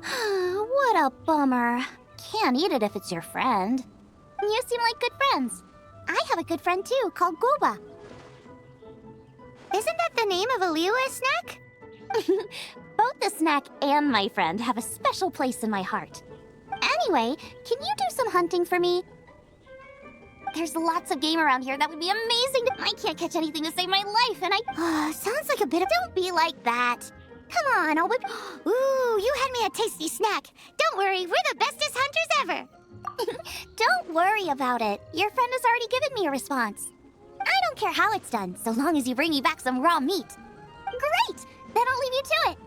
[SPEAKER 2] What a bummer. Can't eat it if it's your friend. You seem like good friends. I have a good friend too, called Goba. Isn't that the name of a Liyue snack? Both the snack and my friend have a special place in my heart. Anyway, can you do some hunting for me? There's lots of game around here that would be amazing. I can't catch anything to save my life, and sounds like a bit of... Don't be like that. Come on, I'll whip... Ooh, you had me a tasty snack. Don't worry, we're the bestest hunters ever. Don't worry about it. Your friend has already given me a response. I don't care how it's done, so long as you bring me back some raw meat. Great! Then I'll leave you to it.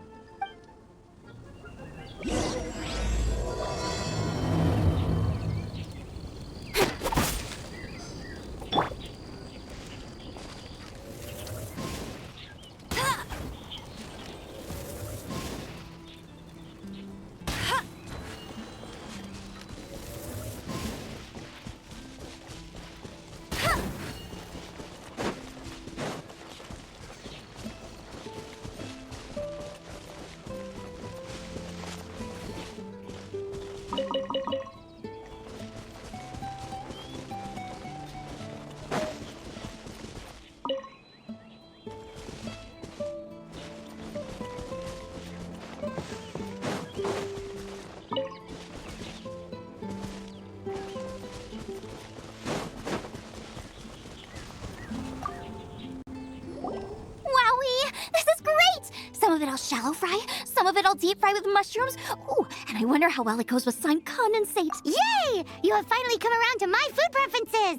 [SPEAKER 2] Some of it I'll shallow fry, some of it I'll deep fry with mushrooms. Ooh, and I wonder how well it goes with slime condensate. Yay! You have finally come around to my food preferences!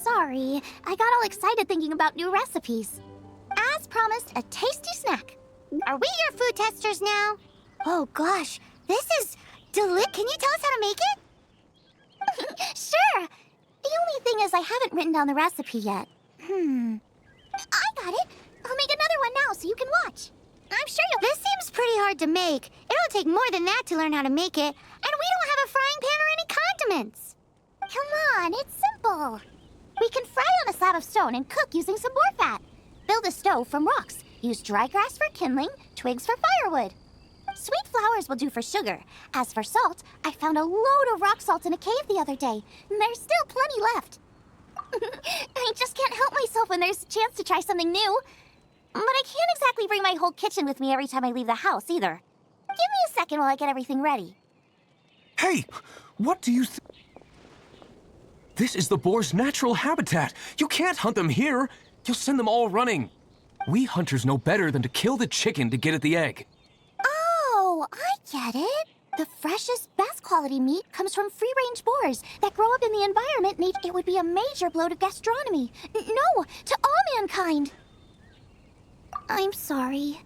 [SPEAKER 2] Sorry. I got all excited thinking about new recipes. As promised, a tasty snack. Are we your food testers now? Oh gosh, this is can you tell us how to make it? Sure! The only thing is I haven't written down the recipe yet. I got it! I'll make another one now so you can watch. I'm sure you'll... This seems pretty hard to make. It'll won't take more than that to learn how to make it, and we don't have a frying pan or any condiments. Come on, it's simple. We can fry on a slab of stone and cook using some boar fat. Build a stove from rocks. Use dry grass for kindling, twigs for firewood. Sweet flowers will do for sugar. As for salt, I found a load of rock salt in a cave the other day, and there's still plenty left. I just can't help myself when there's a chance to try something new. But I can't exactly bring my whole kitchen with me every time I leave the house, either. Give me a second while I get everything ready.
[SPEAKER 14] Hey! What do you This is the boar's natural habitat. You can't hunt them here. You'll send them all running. We hunters know better than to kill the chicken to get at the egg.
[SPEAKER 2] Oh, I get it. The freshest, best quality meat comes from free-range boars that grow up in the environment. It would be a major blow to gastronomy. No, to all mankind. I'm sorry.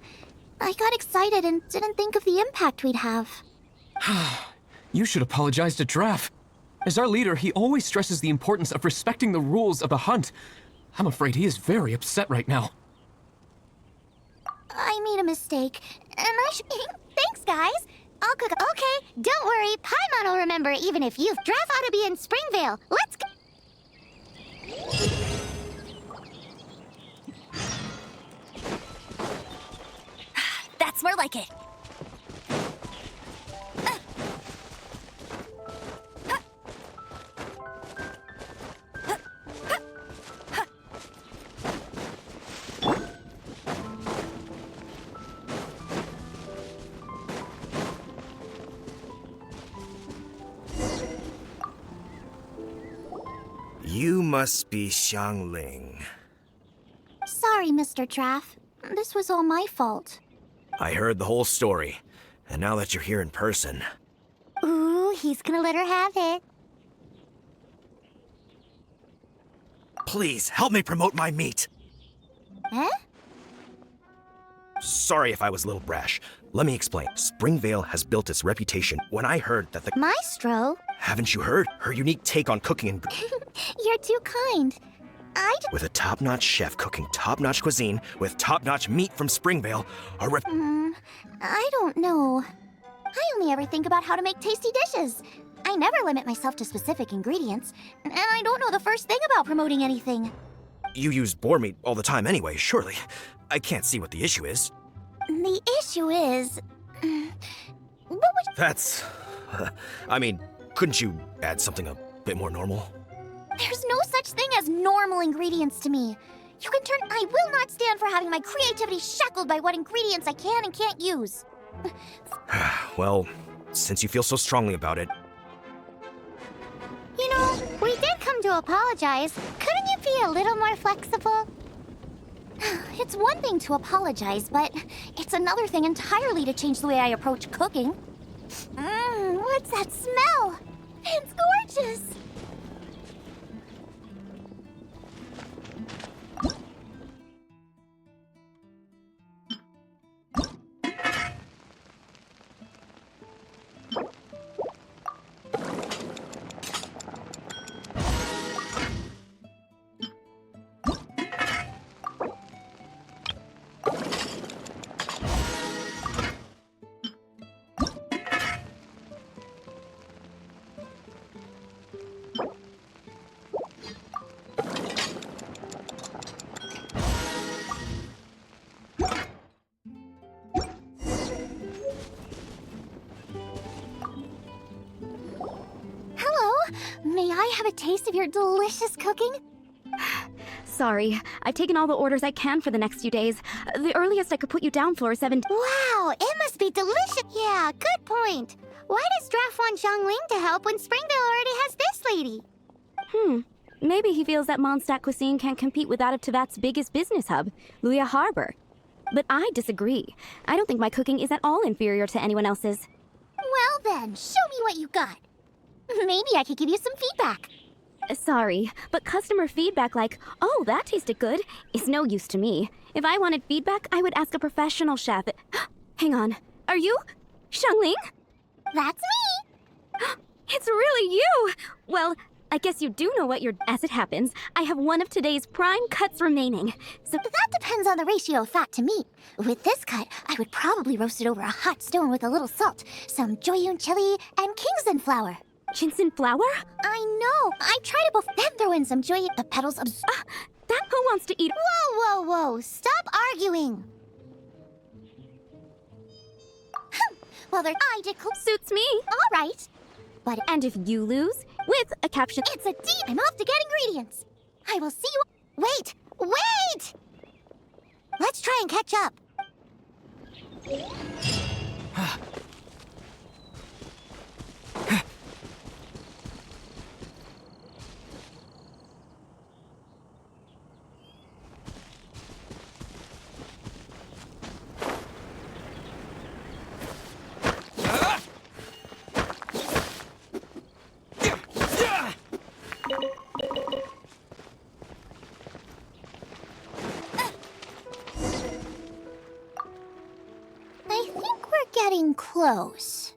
[SPEAKER 2] I got excited and didn't think of the impact we'd have.
[SPEAKER 14] You should apologize to Draff. As our leader, he always stresses the importance of respecting the rules of the hunt. I'm afraid he is very upset right now.
[SPEAKER 2] I made a mistake, and I should... Thanks, guys. I'll cook... Okay, don't worry. Paimon will remember even if you've... Draff ought to be in Springvale. Let's go...
[SPEAKER 8] That's more like it.
[SPEAKER 3] You must be Xiangling.
[SPEAKER 2] Sorry, Mr. Draff. This was all my fault.
[SPEAKER 3] I heard the whole story, and now that you're here in person...
[SPEAKER 2] Ooh, he's gonna let her have it.
[SPEAKER 3] Please, help me promote my meat!
[SPEAKER 2] Huh?
[SPEAKER 3] Sorry if I was a little brash. Let me explain. Springvale has built its reputation. When I heard that the...
[SPEAKER 2] Maestro?
[SPEAKER 3] Haven't you heard? Her unique take on cooking and...
[SPEAKER 2] You're too kind.
[SPEAKER 3] With a top-notch chef cooking top-notch cuisine with top-notch meat from Springvale,
[SPEAKER 2] I don't know. I only ever think about how to make tasty dishes. I never limit myself to specific ingredients, and I don't know the first thing about promoting anything.
[SPEAKER 3] You use boar meat all the time anyway, surely. I can't see what the issue is.
[SPEAKER 2] The issue is... What would...
[SPEAKER 3] That's... I mean, couldn't you add something a bit more normal?
[SPEAKER 2] There's no such thing as normal ingredients to me. You can turn... I will not stand for having my creativity shackled by what ingredients I can and can't use.
[SPEAKER 3] Well, since you feel so strongly about it...
[SPEAKER 2] You know, we did come to apologize. Couldn't you be a little more flexible? It's one thing to apologize, but it's another thing entirely to change the way I approach cooking. What's that smell? It's gorgeous! May I have a taste of your delicious cooking?
[SPEAKER 6] Sorry, I've taken all the orders I can for the next few days. The earliest I could put you down for is 7...
[SPEAKER 2] Wow, it must be delicious. Yeah, good point. Why does Draff want Xiangling to help when Springvale already has this lady?
[SPEAKER 6] Maybe he feels that Mondstadt cuisine can't compete with that of Tevat's biggest business hub, Luya Harbor. But I disagree. I don't think my cooking is at all inferior to anyone else's.
[SPEAKER 2] Well then, show me what you got. Maybe I could give you some feedback.
[SPEAKER 6] Sorry, but customer feedback like, oh, that tasted good, is no use to me. If I wanted feedback, I would ask a professional chef. Hang on, are you Xiangling?
[SPEAKER 2] That's me!
[SPEAKER 6] It's really you! Well, I guess you do know what you're... As it happens, I have one of today's prime cuts remaining. So
[SPEAKER 2] That depends on the ratio of fat to meat. With this cut, I would probably roast it over a hot stone with a little salt, some joyun chili, and Kingston flour.
[SPEAKER 6] Kingston flour?
[SPEAKER 2] I know. I tried it before. Then throw in some joyun... The petals of...
[SPEAKER 6] That who wants to eat...
[SPEAKER 2] Whoa, whoa, whoa. Stop arguing. Well, I did cool.
[SPEAKER 6] Suits me.
[SPEAKER 2] All right. But...
[SPEAKER 6] And if you lose, with a caption...
[SPEAKER 2] It's a deal. I'm off to get ingredients. I will see you... Wait! Wait! Let's try and catch up. I think we're getting close.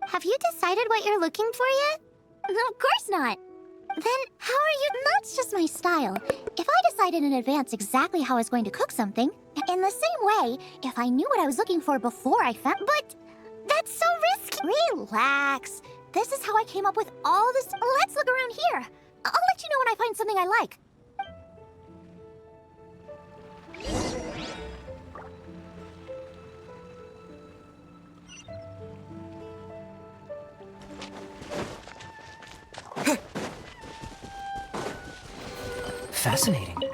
[SPEAKER 2] Have you decided what you're looking for yet? Of course not. Then how are you? That's just my style. If I decided in advance exactly how I was going to cook something, in the same way, if I knew what I was looking for before I found... But that's so risky. Relax. This is how I came up with all this... Let's look around here. I'll let you know when I find something I like.
[SPEAKER 3] Fascinating.